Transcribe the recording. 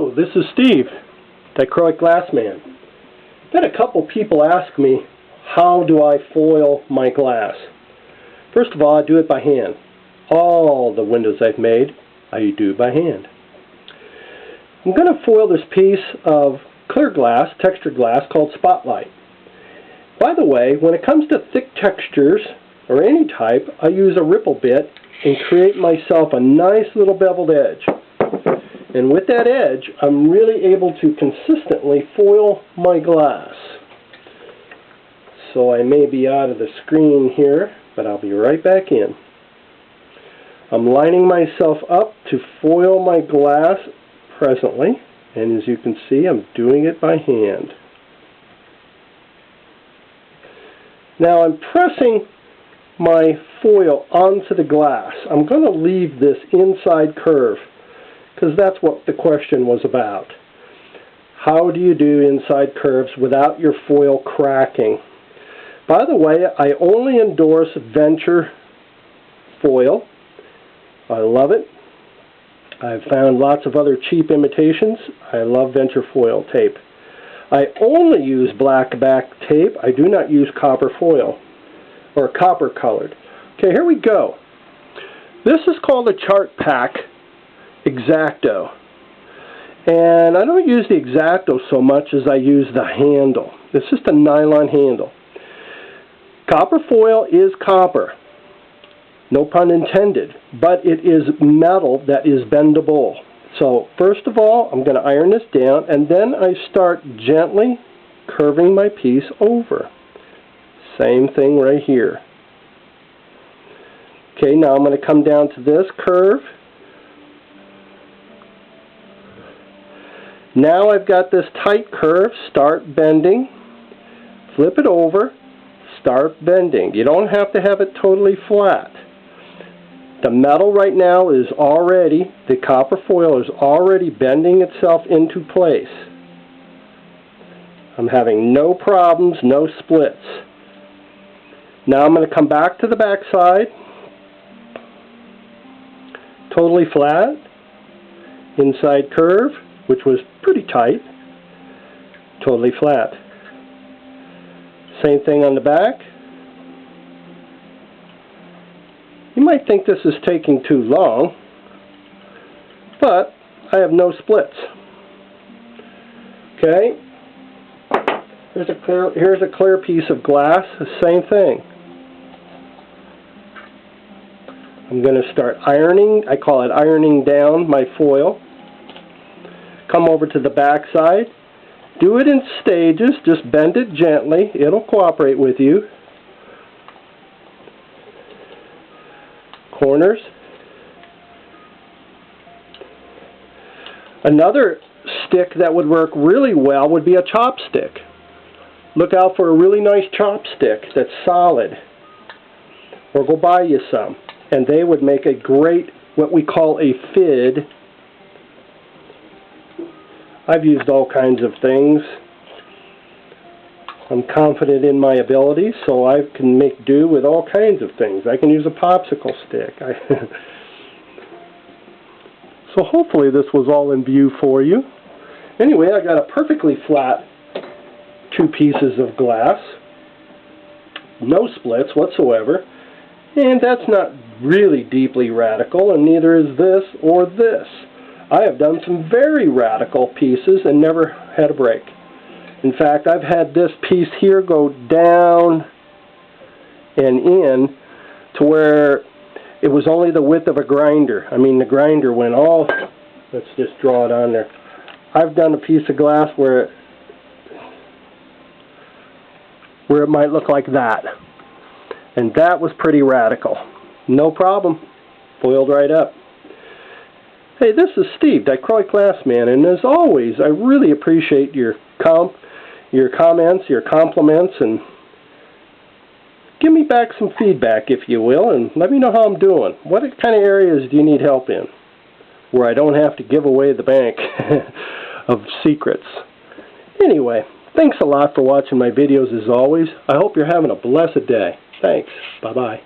Hello, this is Steve, Dichroic Glassman. I've had a couple people ask me, how do I foil my glass? First of all, I do it by hand. All the windows I've made, I do by hand. I'm going to foil this piece of clear glass, textured glass, called Spotlight. By the way, when it comes to thick textures, or any type, I use a ripple bit and create myself a nice little beveled edge. And with that edge, I'm really able to consistently foil my glass. So I may be out of the screen here, but I'll be right back in. I'm lining myself up to foil my glass presently, and as you can see, I'm doing it by hand. Now I'm pressing my foil onto the glass. I'm going to leave this inside curve, because that's what the question was about. How do you do inside curves without your foil cracking? By the way, I only endorse Venture foil. I love it. I've found lots of other cheap imitations. I love Venture foil tape. I only use black back tape. I do not use copper foil, or copper colored. Okay, here we go. This is called a Chart Pack X-Acto. And I don't use the X-Acto so much as I use the handle. It's just a nylon handle. Copper foil is copper. No pun intended. But it is metal that is bendable. So first of all, I'm going to iron this down, and then I start gently curving my piece over. Same thing right here. Okay, now I'm going to come down to this curve. Now I've got this tight curve. Start bending. Flip it over. Start bending. You don't have to have it totally flat. The metal right now is already, the copper foil is already bending itself into place. I'm having no problems, no splits. Now I'm going to come back to the back side. Totally flat. Inside curve, which was pretty tight. Totally flat. Same thing on the back. You might think this is taking too long, but I have no splits. Okay, here's a clear piece of glass, the same thing. I'm going to start ironing. I call it ironing down my foil. Come over to the back side. Do it in stages. Just bend it gently. It'll cooperate with you. Corners. Another stick that would work really well would be a chopstick. Look out for a really nice chopstick that's solid. Or go buy you some. And they would make a great, what we call a fid. I've used all kinds of things. I'm confident in my abilities, so I can make do with all kinds of things. I can use a popsicle stick. So hopefully this was all in view for you. Anyway, I got a perfectly flat two pieces of glass. No splits whatsoever. And that's not really deeply radical, and neither is this or this. I have done some very radical pieces and never had a break. In fact, I've had this piece here go down and in to where it was only the width of a grinder. I mean, the grinder went all... Let's just draw it on there. I've done a piece of glass where it might look like that. And that was pretty radical. No problem. Foiled right up. Hey, this is Steve, Dichroic Glassman, and as always, I really appreciate your comments, your compliments, and give me back some feedback, if you will, and let me know how I'm doing. What kind of areas do you need help in, where I don't have to give away the bank of secrets? Anyway, thanks a lot for watching my videos as always. I hope you're having a blessed day. Thanks. Bye-bye.